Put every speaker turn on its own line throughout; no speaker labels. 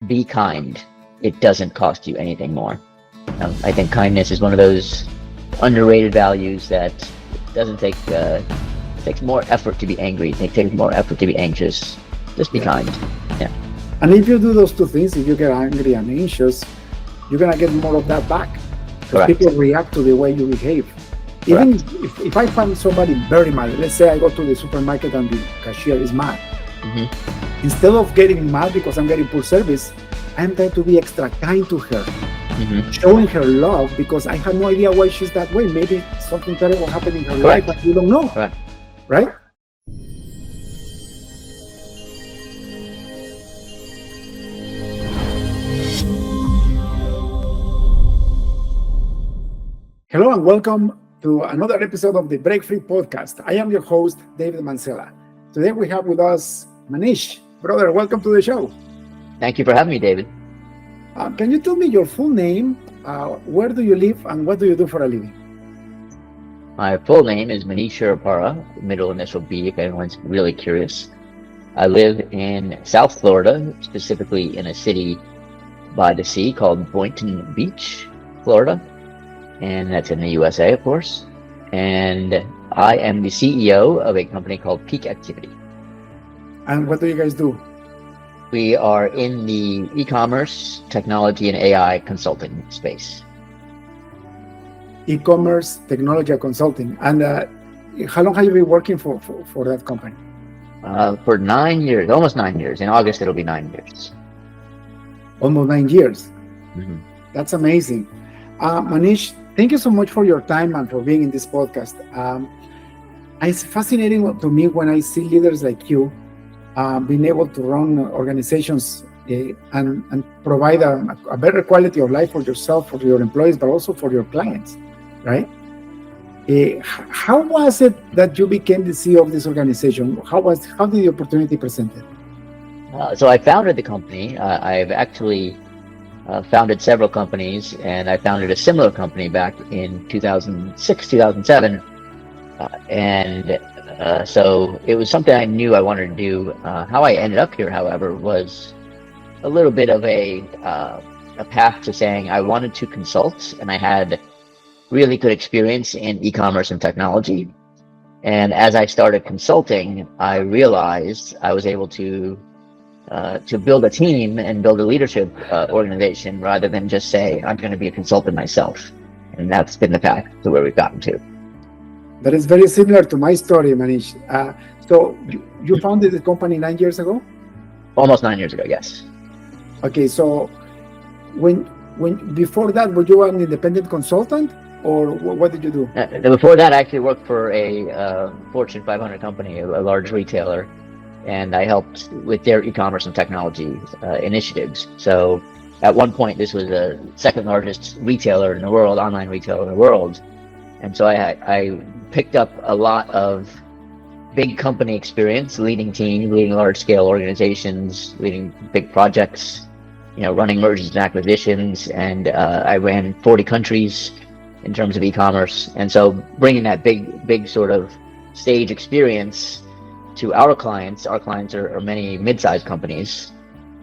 be kind. It doesn't cost you anything more. I think kindness is one of those underrated values that doesn't take it takes more effort to be angry. It takes more effort to be anxious. Just be
Yeah.
kind. Yeah,
And if you do those two things, if you get angry and anxious, you're gonna get more of that back because
correct.
people react to the way you behave. Even
Correct.
if I find somebody very mad, let's say I go to the supermarket and the cashier is mad,
Hmm.
instead of getting mad because I'm getting poor service, I'm trying to be extra kind to her,
Hmm.
showing her love because I have no idea why she's that way. Maybe something terrible happened in her life,
Correct.
but you don't know,
Correct.
right? Hello and welcome to another episode of the Breakfree Podcast. I am your host, David Mancela. Today we have with us Manish. Brother, welcome to the show.
Thank you for having me, David.
Can you tell me your full name, where do you live, and what do you do for a living?
My full name is Manish Hirapara, middle initial B, if anyone's really curious. I live in South Florida, specifically in a city by the sea called Boynton Beach, Florida. And that's in the USA, of course. And I am the CEO of a company called Peak Activity.
And what do you guys do?
We are in the e-commerce, technology, and AI consulting space.
E-commerce, technology, and consulting. And how long have you been working for that company?
For 9 years, almost 9 years. In August, it'll be 9 years.
Almost 9 years.
Mhm.
That's amazing. Manish, thank you so much for your time and for being in this podcast. It's fascinating to me when I see leaders like you being able to run organizations and provide a better quality of life for yourself, for your employees, but also for your clients, right? How was it that you became the CEO of this organization? How did the opportunity presented?
So I founded the company. I've actually founded several companies, and I founded a similar company back in 2006, 2007. So it was something I knew I wanted to do. How I ended up here, however, was a little bit of a path to saying I wanted to consult, and I had really good experience in e-commerce and technology. And as I started consulting, I realized I was able to build a team and build a leadership organization rather than just say I'm going to be a consultant myself. And that's been the path to where we've gotten to.
That is very similar to my story, Manish. So you founded the company 9 years ago?
Almost 9 years ago, yes.
Okay, so when before that, were you an independent consultant, or what did you do?
Before that, I actually worked for a Fortune 500 company, a large retailer, and I helped with their e-commerce and technology initiatives. So at one point, this was the second largest retailer in the world, online retailer in the world. And so I picked up a lot of big company experience, leading teams, leading large-scale organizations, leading big projects, running mergers and acquisitions. And I ran 40 countries in terms of e-commerce. And so bringing that big sort of stage experience to our clients are many mid-sized companies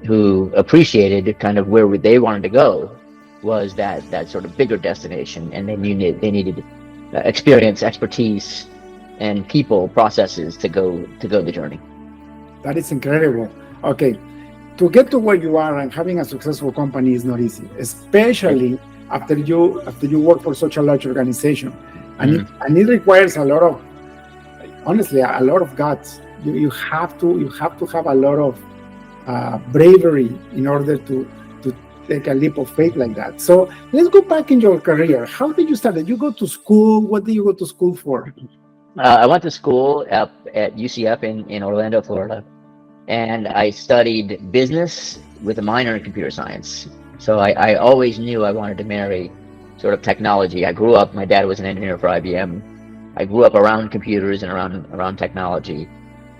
who appreciated kind of where they wanted to go was that sort of bigger destination, and they needed experience, expertise, and people, processes to go the journey.
That is incredible. Okay, to get to where you are and having a successful company is not easy, especially after you work for such a large organization, and it requires a lot of, honestly, a lot of guts. You have to have a lot of bravery in order to take a leap of faith like that. So let's go back in your career. How did you start? Did you go to school? What did you go to school for?
I went to school up at UCF in Orlando, Florida, and I studied business with a minor in computer science. So I always knew I wanted to marry sort of technology. My dad was an engineer for IBM. I grew up around computers and around technology,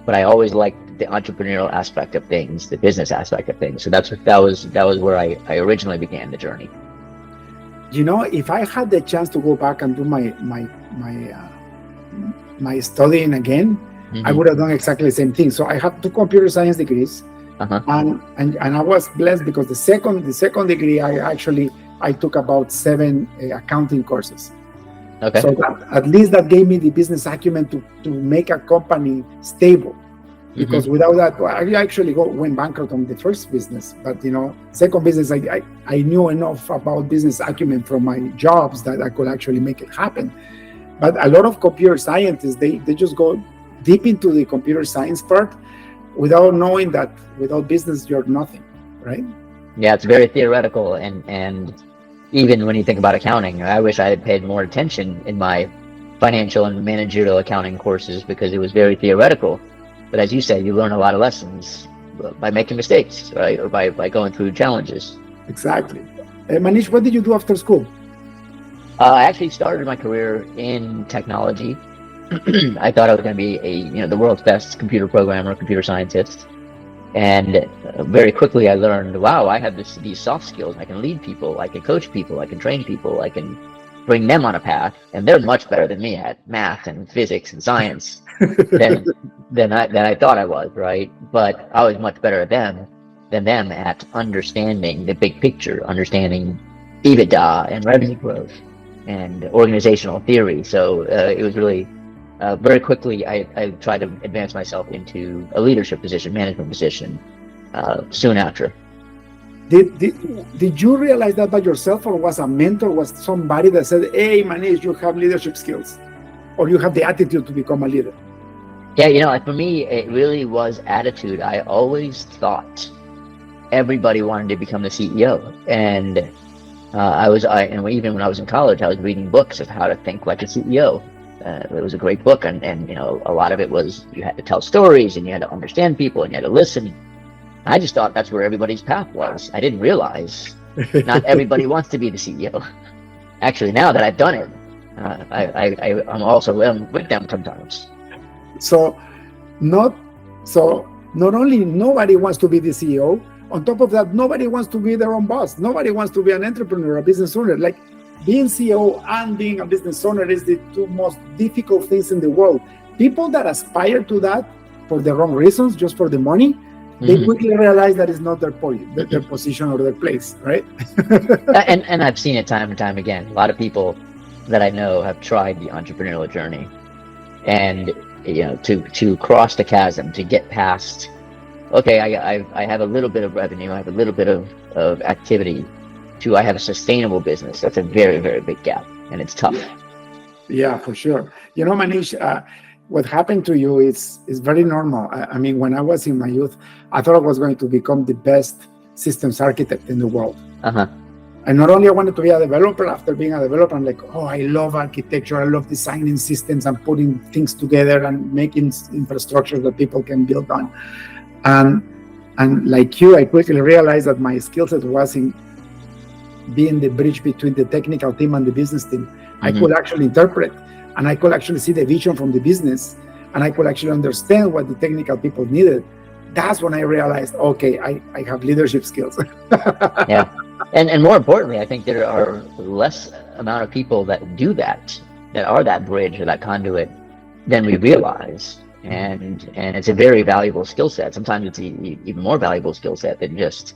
but I always liked the entrepreneurial aspect of things, the business aspect of things. So that was where I originally began the journey.
If I had the chance to go back and do my studying again, I would have done exactly the same thing. So I have 2 computer science degrees,
Uh-huh.
And I was blessed because the second degree I took about 7 accounting courses.
Okay.
So that, at least that gave me the business acumen to make a company stable. Because
Mm-hmm.
without that, well, I actually went bankrupt on the first business. But second business, I knew enough about business acumen from my jobs that I could actually make it happen. But a lot of computer scientists, they just go deep into the computer science part without knowing that without business you're nothing, right?
Yeah, it's very theoretical, and even when you think about accounting, I wish I had paid more attention in my financial and managerial accounting courses because it was very theoretical. But as you say, you learn a lot of lessons by making mistakes, right? Or by going through challenges.
Exactly. Manish, what did you do after school?
I actually started my career in technology. I thought I was going to be the world's best computer programmer, computer scientist. And very quickly I learned, wow, I have these soft skills. I can lead people, I can coach people, I can train people, I can bring them on a path. And they're much better than me at math and physics and science than I thought I was, right? But I was much better than them at understanding the big picture, understanding EBITDA and revenue growth and organizational theory. So it was really very quickly I tried to advance myself into a leadership position, management position soon after.
Did you realize that by yourself, or was a mentor, was somebody that said, hey, Manish, you have leadership skills, or you have the attitude to become a leader?
Yeah, for me, it really was attitude. I always thought everybody wanted to become the CEO. And and even when I was in college, I was reading books of how to think like a CEO. It was a great book, and a lot of it was you had to tell stories, and you had to understand people, and you had to listen. I just thought that's where everybody's path was. I didn't realize not everybody wants to be the CEO. Actually, now that I've done it, I'm also with them sometimes.
So not only nobody wants to be the CEO, on top of that, nobody wants to be their own boss. Nobody wants to be an entrepreneur, a business owner. Like being CEO and being a business owner is the two most difficult things in the world. People that aspire to that for the wrong reasons, just for the money, they quickly realize that it's not their position or their place, right?
and I've seen it time and time again. A lot of people that I know have tried the entrepreneurial journey, and to cross the chasm, to get past, okay, I have a little bit of revenue, I have a little bit of activity, to I have a sustainable business. That's a very, very big gap, and it's tough.
Yeah, for sure. Manish, what happened to you is very normal. I mean, when I was in my youth, I thought I was going to become the best systems architect in the world.
Uh-huh.
And not only I wanted to be a developer, after being a developer, I'm like, oh, I love architecture. I love designing systems and putting things together and making infrastructure that people can build on. And like you, I quickly realized that my skill set was in being the bridge between the technical team and the business team. I could actually interpret, and I could actually see the vision from the business, and I could actually understand what the technical people needed. That's when I realized, okay, I have leadership skills.
Yeah. And more importantly, I think there are less amount of people that do that are that bridge or that conduit than we realize. And it's a very valuable skill set. Sometimes it's even more valuable skill set than just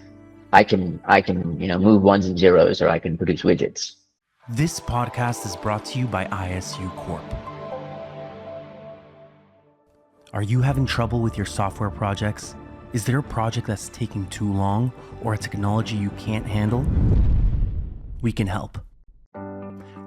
I can move ones and zeros, or I can produce widgets.
This podcast is brought to you by ISU Corp. Are you having trouble with your software projects? Is there a project that's taking too long, or a technology you can't handle? We can help.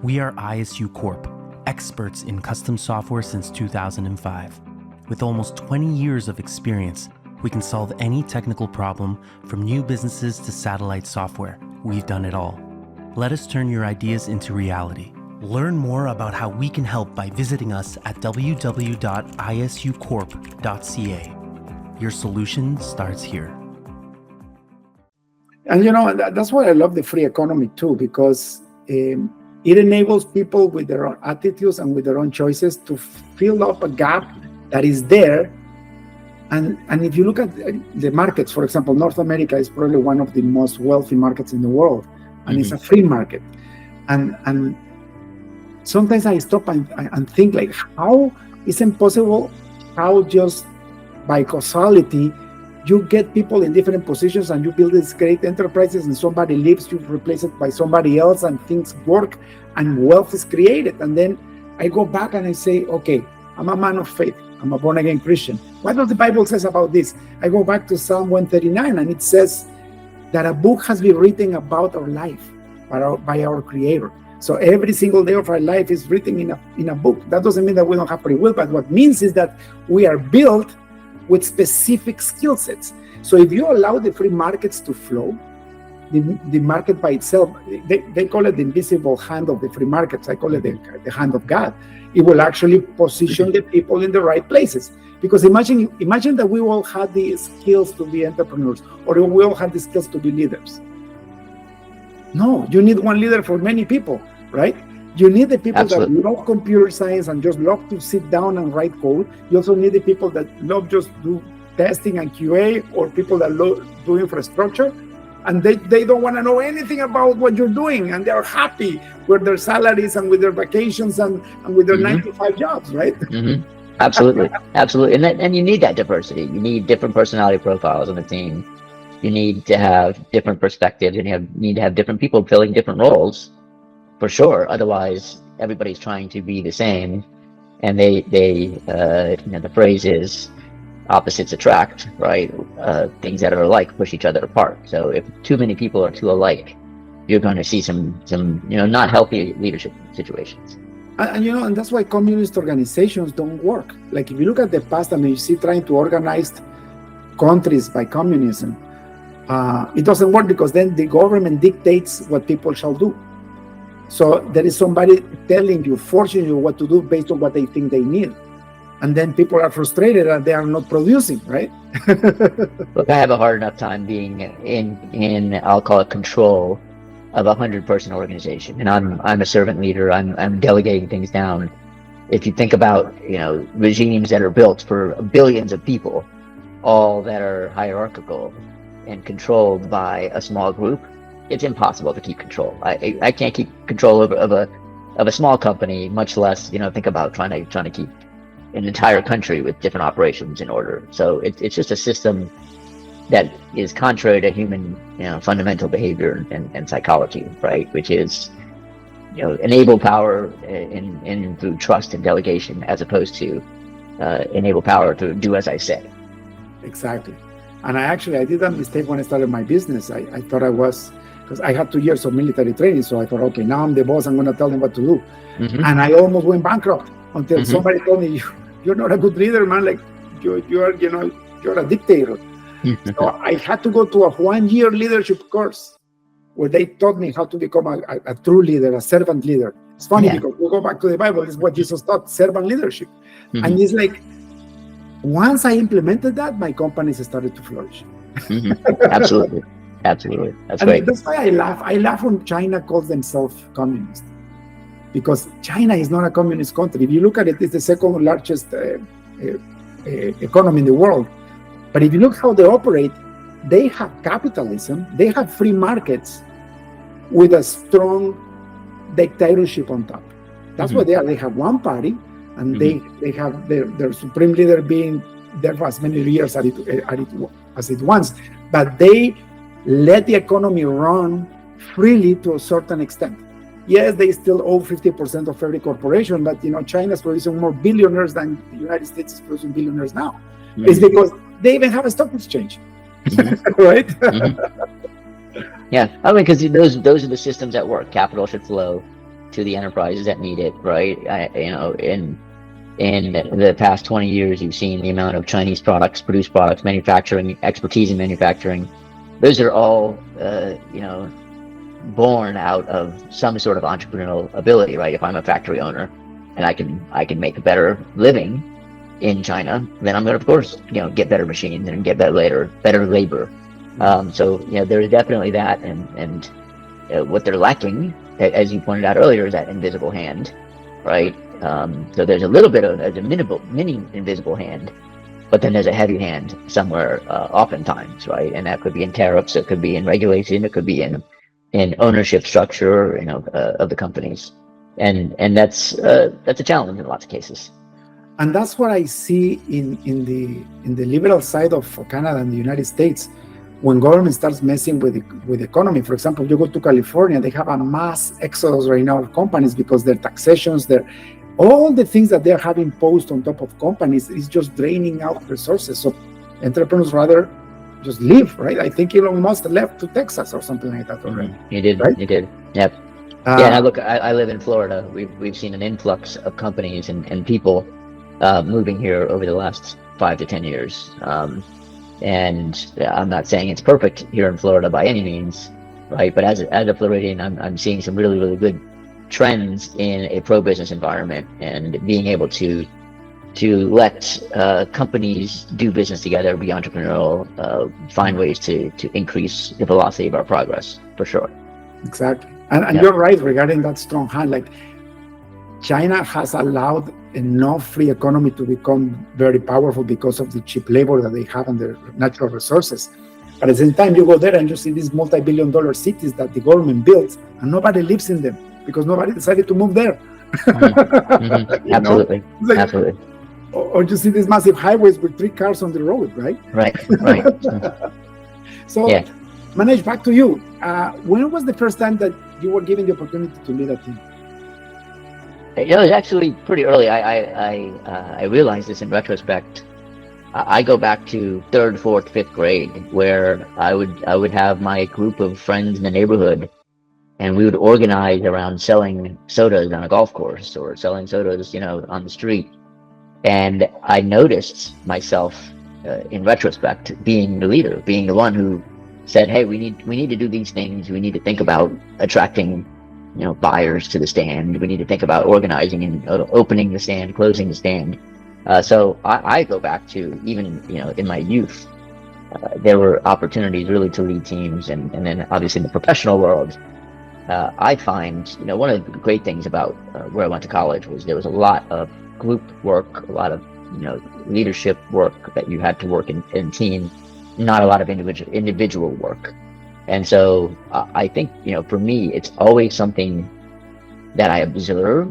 We are ISU Corp, experts in custom software since 2005. With almost 20 years of experience, we can solve any technical problem, from new businesses to satellite software. We've done it all. Let us turn your ideas into reality. Learn more about how we can help by visiting us at www.isucorp.ca. Your solution starts here.
And that's why I love the free economy too, because it enables people with their own attitudes and with their own choices to fill up a gap that is there. And if you look at the markets, for example, North America is probably one of the most wealthy markets in the world, and it's a free market. And sometimes I stop and think, like, how is it possible? How just by causality you get people in different positions and you build these great enterprises, and somebody leaves, you replace it by somebody else, and things work and wealth is created. And then I go back and I say, okay, I'm a man of faith. I'm a born again Christian. What does the Bible says about this? I go back to Psalm 139, and it says that a book has been written about our life by our Creator. So every single day of our life is written in a book. That doesn't mean that we don't have free will, but what means is that we are built with specific skill sets. So if you allow the free markets to flow, the market by itself, they call it the invisible hand of the free markets. I call it the hand of God. It will actually position the people in the right places. Because imagine that we all had the skills to be entrepreneurs, or we all had the skills to be leaders. No, you need one leader for many people, right? You need the people
Absolutely.
that love computer science and just love to sit down and write code. You also need the people that love just do testing and QA, or people that love do infrastructure, and they don't want to know anything about what you're doing, and they're happy with their salaries and with their vacations and with their 9-to-5 jobs, right?
Absolutely. Absolutely. And you need that diversity. You need different personality profiles on the team. You need to have different perspectives, and you need to have different people filling different roles, for sure. Otherwise, everybody's trying to be the same, and the phrase is opposites attract, right? Things that are alike push each other apart. So if too many people are too alike, you're going to see some not healthy leadership situations.
And that's why communist organizations don't work. Like if you look at the past, you see trying to organize countries by communism. It doesn't work, because then the government dictates what people shall do. So there is somebody telling you, forcing you what to do based on what they think they need. And then people are frustrated and they are not producing, right?
Look, I have a hard enough time being in I'll call it control of 100-person organization. And I'm a servant leader. I'm delegating things down. If you think about, regimes that are built for billions of people, all that are hierarchical and controlled by a small group, it's impossible to keep control. I can't keep control of a small company, much less think about trying to keep an entire country with different operations in order. So it's just a system that is contrary to human fundamental behavior and psychology, right? Which is enable power in through trust and delegation, as opposed to enable power to do as I say.
Exactly. And I did that mistake when I started my business. I thought I was, because I had 2 years of military training. So I thought, okay, now I'm the boss, I'm going to tell them what to do. And I almost went bankrupt until somebody told me, you're not a good leader, man. Like you're a dictator. So I had to go to a 1-year leadership course where they taught me how to become a true leader, a servant leader. It's funny because we go back to the Bible. It's what Jesus taught, servant leadership. And it's like, once I implemented that, my companies started to flourish.
Absolutely. That's great.
That's why I laugh. I laugh when China calls themselves communist, because China is not a communist country. If you look at it, it's the second largest economy in the world. But if you look how they operate, they have capitalism, they have free markets with a strong dictatorship on top. That's what they are. They have one party, and they have their supreme leader being there for as many years as it wants. But they let the economy run freely to a certain extent. Yes, they still owe 50% of every corporation, but China is producing more billionaires than the United States is producing billionaires now. It's because they even have a stock exchange, right?
Yeah, I mean, because those are the systems that work. Capital should flow to the enterprises that need it, right? In the past 20 years, you've seen the amount of Chinese produced products, manufacturing, expertise in manufacturing. Those are all, born out of some sort of entrepreneurial ability, right? If I'm a factory owner and I can make a better living in China, then I'm going to, of course, get better machines and get better labor. So there's definitely that, and what they're lacking, as you pointed out earlier, is that invisible hand, right? So there's a little bit of a mini invisible hand, but then there's a heavy hand somewhere, oftentimes, right? And that could be in tariffs, it could be in regulation, it could be in ownership structure, of the companies, and that's a challenge in lots of cases.
And that's what I see in the liberal side of Canada and the United States. When government starts messing with the economy, for example, you go to California, they have a mass exodus right now of companies because their taxations, all the things that they're having imposed on top of companies is just draining out resources. So entrepreneurs rather just leave, right? I think Elon Musk left to Texas or something like that already.
He did,
right?
He did. Yep. Yeah, and I live in Florida. We've seen an influx of companies and people moving here over the last 5 to 10 years. And I'm not saying it's perfect here in Florida by any means, right? But as a Floridian, I'm seeing some really, really good trends in a pro-business environment and being able to let companies do business together, be entrepreneurial, find ways to increase the velocity of our progress, for sure.
Exactly. And you're right regarding that strong hand. Like, China has allowed enough free economy to become very powerful because of the cheap labor that they have and their natural resources. But at the same time, you go there and you see these multi-billion-dollar cities that the government built, and nobody lives in them because nobody decided to move there.
Mm-hmm. Absolutely.
Like,
absolutely.
Or you see these massive highways with 3 cars on the road, right?
Right.
So,
yeah.
Manish, back to you. When was the first time that you were given the opportunity to lead a team?
It was actually pretty early. I realized this in retrospect. I go back to 3rd, 4th, 5th grade, where I would have my group of friends in the neighborhood, and we would organize around selling sodas on a golf course or selling sodas, on the street. And I noticed myself, in retrospect, being the leader, being the one who said, "Hey, we need to do these things. We need to think about attracting, buyers to the stand. We need to think about organizing and opening the stand, closing the stand." So I go back to even in my youth, there were opportunities really to lead teams, and then obviously in the professional world, I find one of the great things about where I went to college was there was a lot of group work, a lot of leadership work that you had to work in team, not a lot of individual work. And so I think for me it's always something that I observe.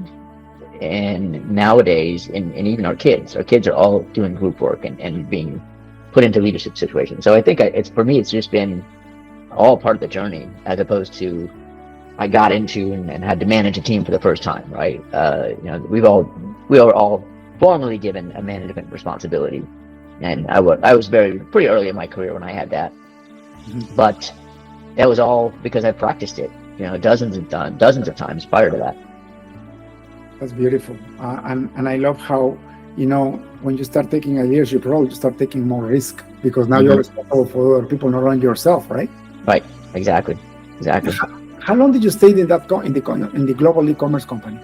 And nowadays, and even our kids are all doing group work and being put into leadership situations. So I think for me, it's just been all part of the journey, as opposed to I got into and had to manage a team for the first time, right? We were all formally given a management responsibility, and I was pretty early in my career when I had that, but that was all because I practiced it, dozens of times prior to that.
That's beautiful. And I love how, when you start taking a leadership role, you start taking more risk because now you're responsible for other people, not only yourself, right?
Right. Exactly.
How long did you stay in the global e-commerce company?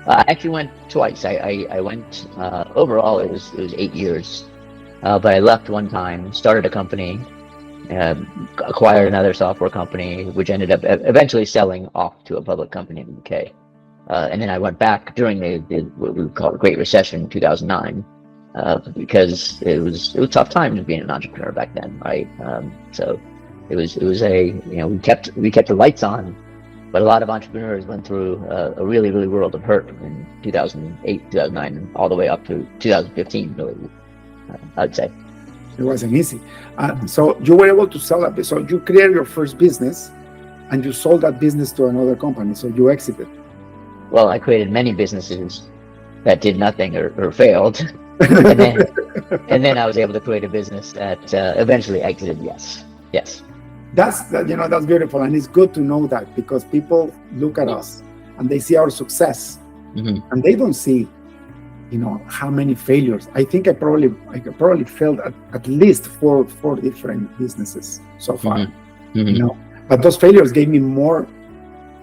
I actually went twice. I went, overall it was 8 years, but I left one time, started a company, acquired another software company, which ended up eventually selling off to a public company in the UK. And then I went back during what we call the Great Recession in 2009, because it was tough time to being an entrepreneur back then, right? So it was we kept the lights on, but a lot of entrepreneurs went through a really, really world of hurt in 2008, 2009, all the way up to 2015, really, I'd say.
It wasn't easy. So you were able to sell that. So you created your first business, and you sold that business to another company. So you exited.
Well, I created many businesses that did nothing or failed, and then I was able to create a business that eventually exited. Yes.
That's beautiful, and it's good to know that, because people look at us and they see our success, and they don't see, how many failures. I think I probably failed at least four different businesses so far. But those failures gave me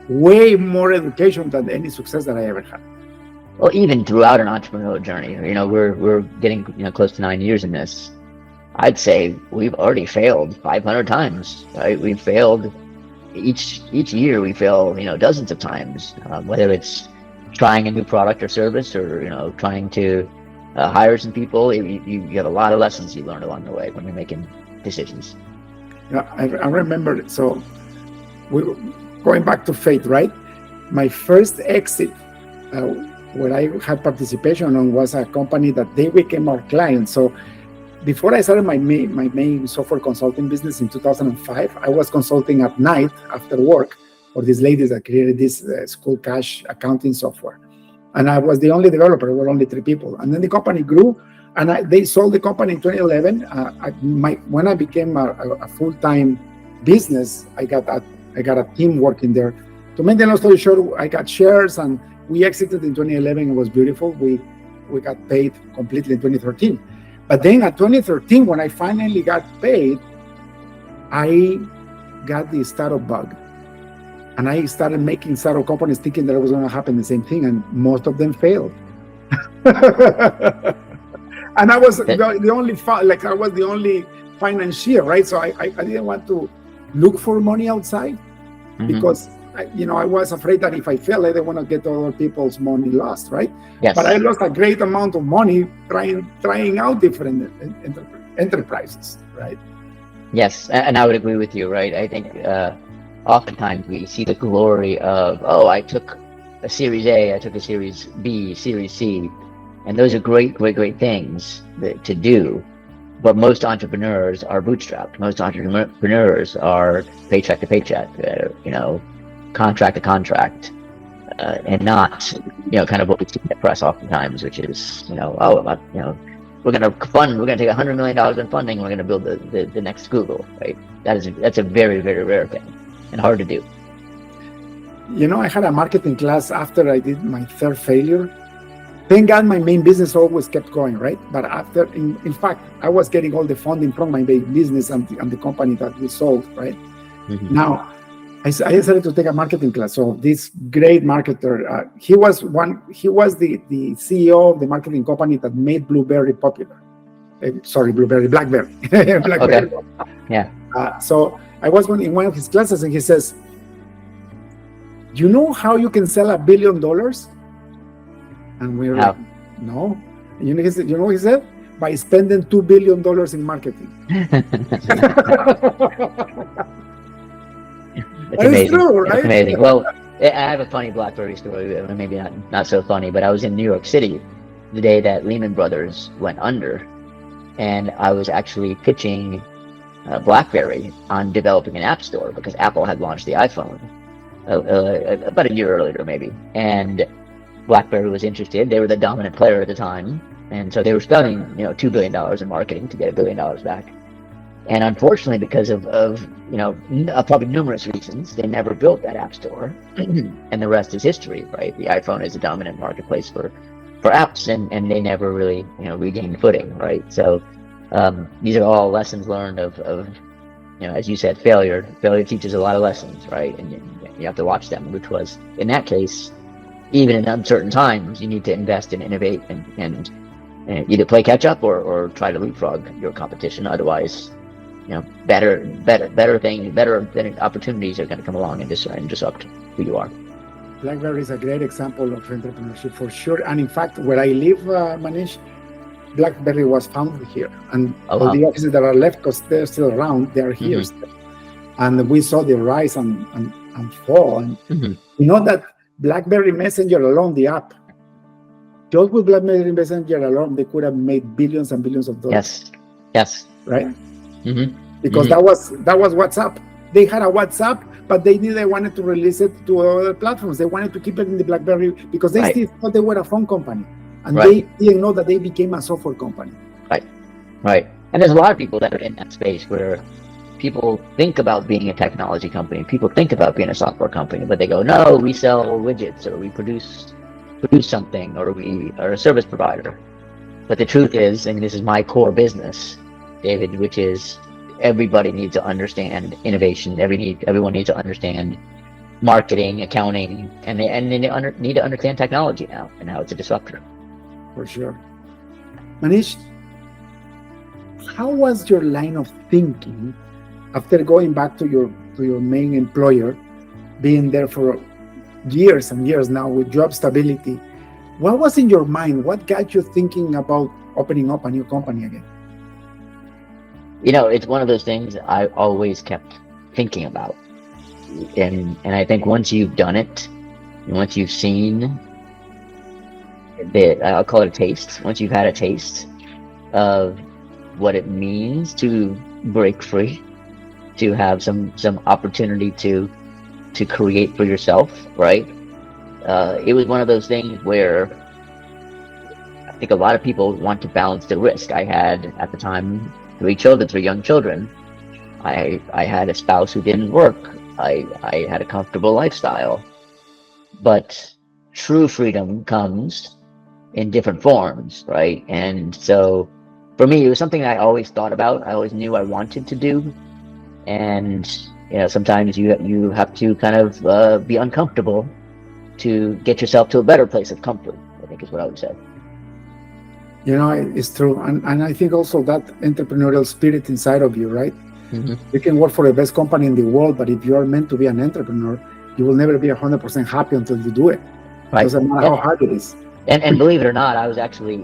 way more education than any success that I ever had.
Well, even throughout an entrepreneurial journey, we're getting close to 9 years in this. I'd say we've already failed 500 times. Right? We've failed each year. We fail dozens of times, whether it's trying a new product or service, or trying to hire some people. You have a lot of lessons you learn along the way when you're making decisions.
I remember. So going back to faith, right? My first exit where I had participation on was a company that they became our client. So before I started my main software consulting business in 2005, I was consulting at night after work for these ladies that created this school cash accounting software. And I was the only developer. There were only 3 people. And then the company grew, and they sold the company in 2011. When I became a full-time business, I got a team working there. To make the long story short, I got shares, and we exited in 2011. It was beautiful. We got paid completely in 2013. But then at 2013, when I finally got paid, I got the startup bug. And I started making startup companies thinking that it was going to happen the same thing, and most of them failed. And I was the only financier, right? So I didn't want to look for money outside because I was afraid that if I fail, I didn't want to get other people's money lost, right?
Yes.
But I lost a great amount of money trying out different enterprises, right?
Yes, and I would agree with you, right? I think oftentimes we see the glory of, I took a Series A, I took a Series B, Series C, and those are great things to do. But most entrepreneurs are bootstrapped. Most entrepreneurs are paycheck to paycheck, contract to contract, and not, kind of what we see in the press oftentimes, which is, we're going to take $100 million in funding, we're going to build the next Google, right? That's a very, very rare thing and hard to do.
I had a marketing class after I did my 3rd failure. Thank God my main business always kept going, right? But after, in fact, I was getting all the funding from my main business and the company that we sold, right? Mm-hmm. Now, I decided to take a marketing class. So this great marketer, he was the CEO of the marketing company that made Blackberry popular. Blackberry. Blackberry.
Okay. Yeah.
So I was in one of his classes, and he says, "You know how you can sell $1 billion?" And we were like, "No." You know what he said? By spending $2 billion in marketing.
It's amazing.
True, right?
It's amazing. Well, I have a funny Blackberry story, maybe not so funny, but I was in New York City the day that Lehman Brothers went under, and I was actually pitching Blackberry on developing an app store because Apple had launched the iPhone about a year earlier, maybe, and Blackberry was interested. They were the dominant player at the time, and so they were spending $2 billion in marketing to get $1 billion back. And unfortunately, because of probably numerous reasons, they never built that app store, and the rest is history, right? The iPhone is a dominant marketplace for apps, and they never really regained footing, right? So these are all lessons learned of as you said, failure. Failure teaches a lot of lessons, right? And you have to watch them, which was in that case, even in uncertain times, you need to invest and innovate and either play catch up or try to leapfrog your competition. Otherwise, better opportunities are going to come along and disrupt who you are.
Blackberry is a great example of entrepreneurship for sure. And in fact, where I live, Manish, Blackberry was founded here. And all the offices that are left, because they're still around, they are here. Mm-hmm. And we saw the rise and fall. And you know that Blackberry Messenger alone, the app, just with Blackberry Messenger alone, they could have made billions and billions of dollars.
Yes.
Right? Mm-hmm. Because that was WhatsApp. They had a WhatsApp, but they wanted to release it to other platforms. They wanted to keep it in the Blackberry because they still thought they were a phone company, and they didn't know that they became a software company.
Right. And there's a lot of people that are in that space where people think about being a technology company. People think about being a software company, but they go, no, we sell widgets, or we produce something, or we are a service provider. But the truth is, and this is my core business, David, which is everybody needs to understand innovation. Everyone needs to understand marketing, accounting, and they need to understand technology now and how it's a disruptor.
For sure. Manish, how was your line of thinking after going back to your main employer, being there for years and years now with job stability? What was in your mind? What got you thinking about opening up a new company again?
It's one of those things I always kept thinking about. And I think once you've done it, and once you've seen bit. I'll call it a taste. Once you've had a taste of what it means to break free, to have some opportunity to create for yourself, right? It was one of those things where I think a lot of people want to balance the risk. I had at the time 3 young children. I had a spouse who didn't work. I had a comfortable lifestyle. But true freedom comes in different forms, right? And so for me, it was something I always thought about. I always knew I wanted to do. And sometimes you have to kind of be uncomfortable to get yourself to a better place of comfort, I think is what I would say.
It's true. And I think also that entrepreneurial spirit inside of you, right?
Mm-hmm.
You can work for the best company in the world, but if you are meant to be an entrepreneur, you will never be 100% happy until you do it.
Right.
Doesn't matter how hard it is.
And believe it or not, I was actually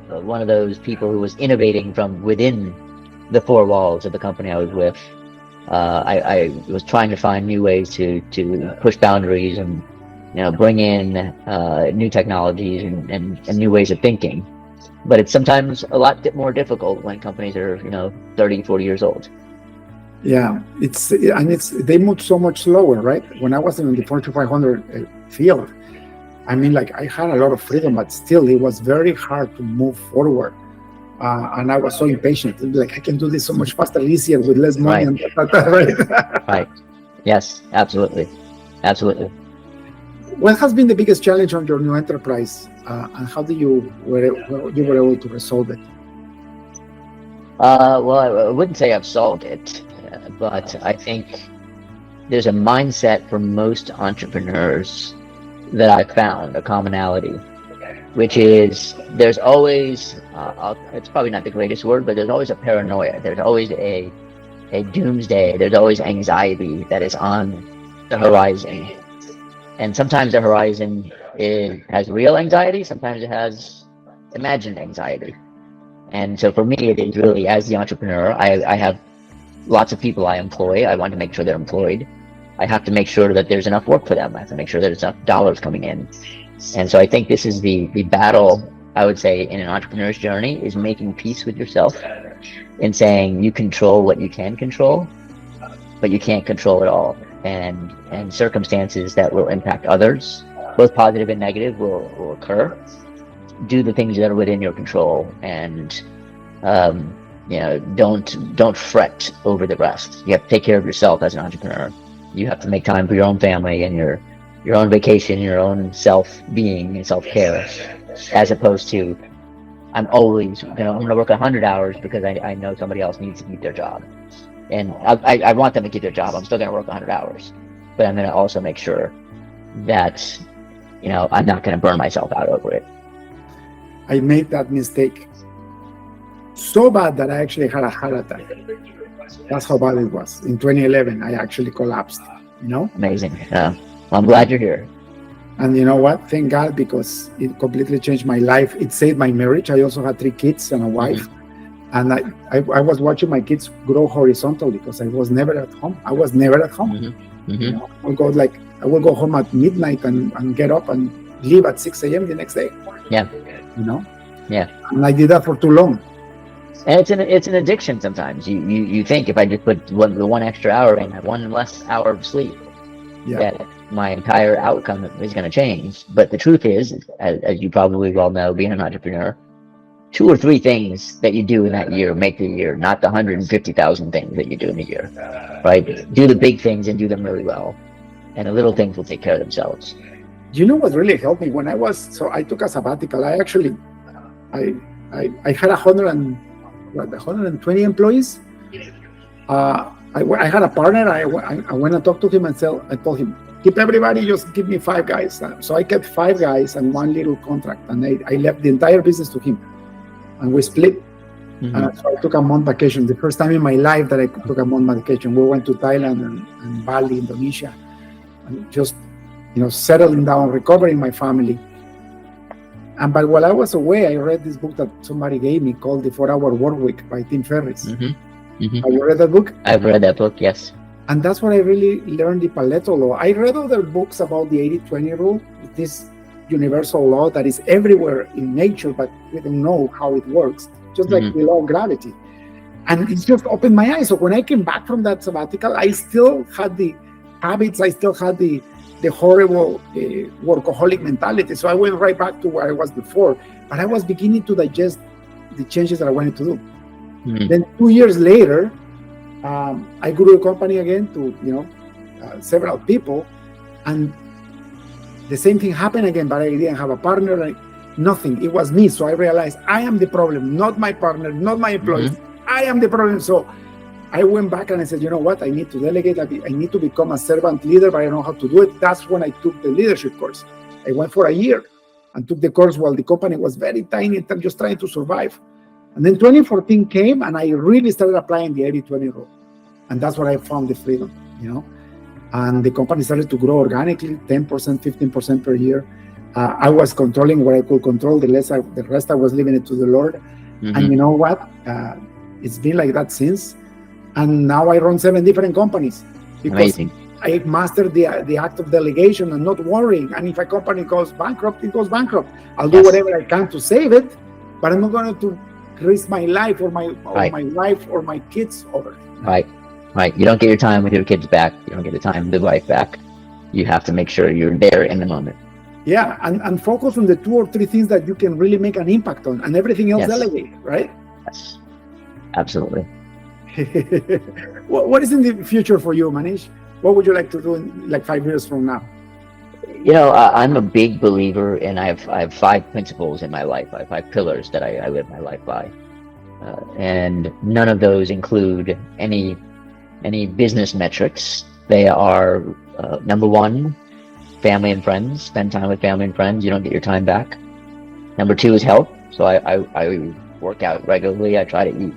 one of those people who was innovating from within the 4 walls of the company I was with. I was trying to find new ways to push boundaries and bring in new technologies and new ways of thinking. But it's sometimes a lot more difficult when companies are 30, 40 years old.
Yeah, they move so much slower, right? When I was in the Fortune 500 field, I mean, like I had a lot of freedom, but still it was very hard to move forward. And I was so impatient. Like I can do this so much faster, easier, with less money.
Right.
Right?
Right. Yes, absolutely. Absolutely.
What has been the biggest challenge on your new enterprise, and how you were able to resolve it?
Well, I wouldn't say I've solved it, but I think there's a mindset for most entrepreneurs that I found, a commonality, which is there's always, it's probably not the greatest word, but there's always a paranoia. There's always a doomsday. There's always anxiety that is on the horizon. And sometimes the horizon has real anxiety. Sometimes it has imagined anxiety. And so for me, it is really, as the entrepreneur, I have lots of people I employ. I want to make sure they're employed. I have to make sure that there's enough work for them. I have to make sure that there's enough dollars coming in. And so I think this is the battle, I would say, in an entrepreneur's journey, is making peace with yourself and saying you control what you can control, but you can't control it all. And circumstances that will impact others, both positive and negative, will occur. Do the things that are within your control, and don't fret over the rest. You have to take care of yourself as an entrepreneur. You have to make time for your own family and your own vacation, your own self-being and self-care, as opposed to I'm always I'm gonna work 100 hours because I know somebody else needs to keep their job, and I want them to keep their job. I'm still gonna work 100 hours, but I'm gonna also make sure that I'm not gonna burn myself out over it.
I made that mistake so bad that I actually had a heart attack. That's how bad it was. In 2011, I actually collapsed.
Amazing. Well, I'm glad you're here.
And you know what? Thank God, because it completely changed my life. It saved my marriage. I also had 3 kids and a wife. And I was watching my kids grow horizontally because I was never at home. I would go home at midnight and get up and leave at 6 a.m. the next day.
Yeah. Yeah.
And I did that for too long.
And it's an addiction sometimes. You think if I just put one extra hour in, one less hour of sleep, that my entire outcome is going to change. But the truth is, as you probably well know, being an entrepreneur, 2 or 3 things that you do in that year make the year, not the 150,000 things that you do in a year, right? Do the big things and do them really well, and the little things will take care of themselves.
You know what really helped me when I took a sabbatical. I actually, I had 120 employees. I had a partner. I went and talked to him and I told him, keep everybody, just give me 5 guys. So I kept 5 guys and 1 little contract, and I left the entire business to him, and we split. So I took a month vacation. The first time in my life that I took a month vacation. We went to Thailand and Bali, Indonesia, and just settling down, recovering my family. But while I was away, I read this book that somebody gave me called The 4-Hour Workweek by Tim Ferriss. Have you read that book?
I've read that book, yes.
And that's what I really learned the Pareto law. I read other books about the 80-20 rule. This universal law that is everywhere in nature, but we don't know how it works, just like the law of gravity. And it just opened my eyes. So when I came back from that sabbatical, I still had the habits, I still had the horrible workaholic mentality. So I went right back to where I was before, but I was beginning to digest the changes that I wanted to do. Then 2 years later, I grew a company again to, several people, and the same thing happened again, but I didn't have a partner, nothing. It was me. So I realized I am the problem, not my partner, not my employees. I am the problem. So I went back and I said, you know what? I need to delegate. I need to become a servant leader, but I don't know how to do it. That's when I took the leadership course. I went for a year and took the course while the company was very tiny and just trying to survive. And then 2014 came and I really started applying the 80-20 rule. And that's where I found the freedom, And the company started to grow organically, 10%, 15% per year. I was controlling what I could control. The rest I was leaving it to the Lord. And you know what? It's been like that since. And now I run 7 different companies.
Amazing.
I mastered the act of delegation and not worrying. And if a company goes bankrupt, it goes bankrupt. I'll do whatever I can to save it, but I'm not going to risk my life or my wife or my kids over it.
Right. You don't get your time with your kids back. You don't get the time with life back. You have to make sure you're there in the moment. Yeah,
and focus on the 2 or 3 things that you can really make an impact on, and everything else delegate, right?
Yes, absolutely.
What is in the future for you, Manish? What would you like to do in like 5 years from now?
I'm a big believer, and I have 5 principles in my life. I have 5 pillars that I live my life by, and none of those include any business metrics. They are number 1, family and friends. Spend time with family and friends. You don't get your time back. Number 2 is health. So I work out regularly. I try to eat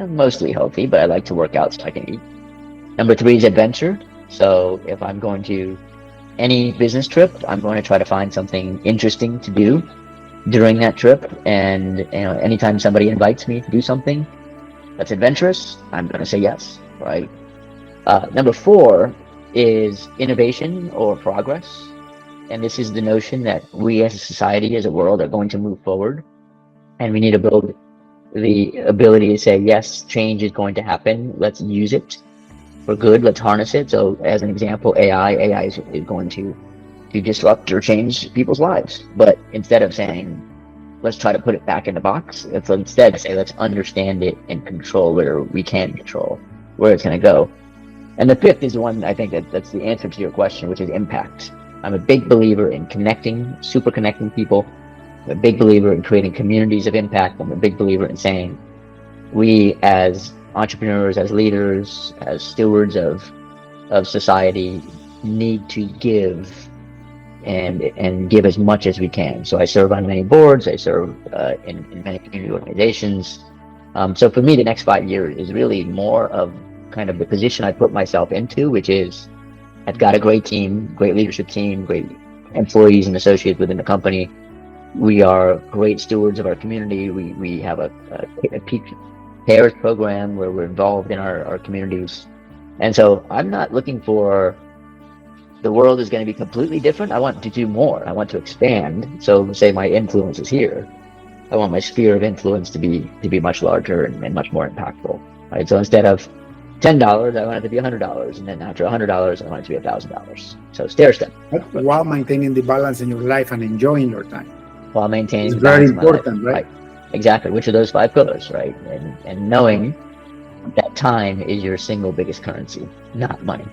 mostly healthy, but I like to work out so I can eat. Number 3 is adventure. So if I'm going to any business trip, I'm going to try to find something interesting to do during that trip. And anytime somebody invites me to do something that's adventurous, I'm going to say yes, right? Number 4 is innovation or progress. And this is the notion that we as a society, as a world, are going to move forward. And we need to build the ability to say, yes, change is going to happen. Let's use it for good. Let's harness it. So as an example, AI is going to disrupt or change people's lives. But instead of saying, let's try to put it back in the box, let's instead say, let's understand it and control where we can control where it's going to go. And the 5th is the one, I think that's the answer to your question, which is impact. I'm a big believer in super connecting people. I'm a big believer in creating communities of impact. I'm a big believer in saying we as entrepreneurs, as leaders, as stewards of society need to give and give as much as we can. So I serve on many boards. I serve in many community organizations. So for me, the next 5 years is really more of kind of the position I put myself into, which is I've got a great team, great leadership team, great employees and associates within the company. We are great stewards of our community. We have a peak pairs program where we're involved in our communities. And so I'm not looking for the world is going to be completely different. I want to do more. I want to expand. So say my influence is here. I want my sphere of influence to be much larger and much more impactful. Right. So instead of $10, I want it to be $100, and then after $100, I want it to be $1,000. So stair step.
While maintaining the balance in your life and enjoying your time.
While maintaining
it's very important, right?
Exactly. Which of those 5 pillars, right? And knowing that time is your single biggest currency, not money.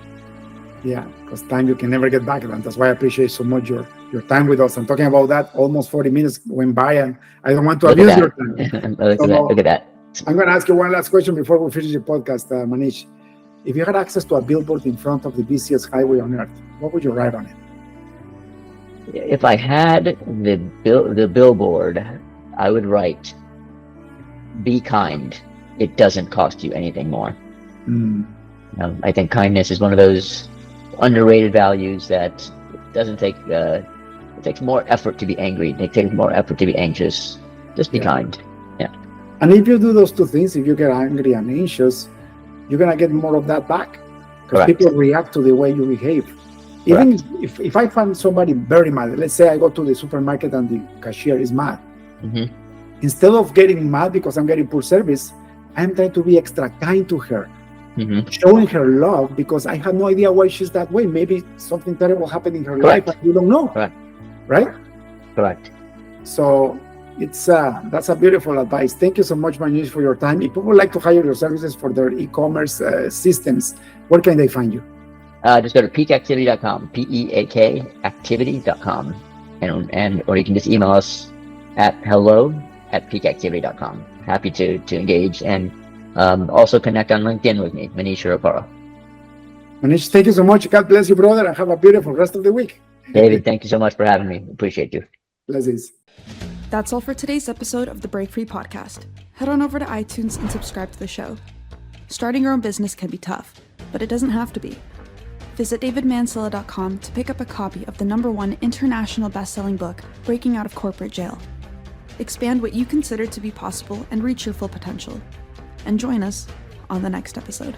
Yeah, because time you can never get back, and that's why I appreciate so much your time with us. I'm talking about that. Almost 40 minutes went by, and I don't want to abuse your time.
Look at that.
I'm going to ask you one last question before we finish the podcast, Manish. If you had access to a billboard in front of the busiest highway on earth, what would you write on it?
If I had the billboard, I would write, "Be kind. It doesn't cost you anything more." I think kindness is one of those underrated values that doesn't take. It takes more effort to be angry. It takes more effort to be anxious. Just be kind. Yeah.
And if you do those 2 things, if you get angry and anxious, you're gonna get more of that back because people react to the way you behave. Even if I find somebody very mad, let's say I go to the supermarket and the cashier is mad.
Mm-hmm.
Instead of getting mad because I'm getting poor service, I'm trying to be extra kind to her, showing her love because I have no idea why she's that way. Maybe something terrible happened in her life and you don't know. Right?
Correct.
So that's a beautiful advice. Thank you so much, Manish, for your time. If people would like to hire your services for their e-commerce systems, where can they find you?
Just go to peakactivity.com, PEAK activity.com, and or you can just email us at hello@peakactivity.com. Happy to engage and also connect on LinkedIn with me, Manish Hirapara.
Manish, thank you so much. God bless you, brother, and have a beautiful rest of the week.
David, thank you so much for having me. Appreciate you.
Blessings.
That's all for today's episode of the Breakfree Podcast. Head on over to iTunes and subscribe to the show. Starting your own business can be tough, but it doesn't have to be. Visit davidmansilla.com to pick up a copy of the #1 international best-selling book, Breaking Out of Corporate Jail. Expand what you consider to be possible and reach your full potential. And join us on the next episode.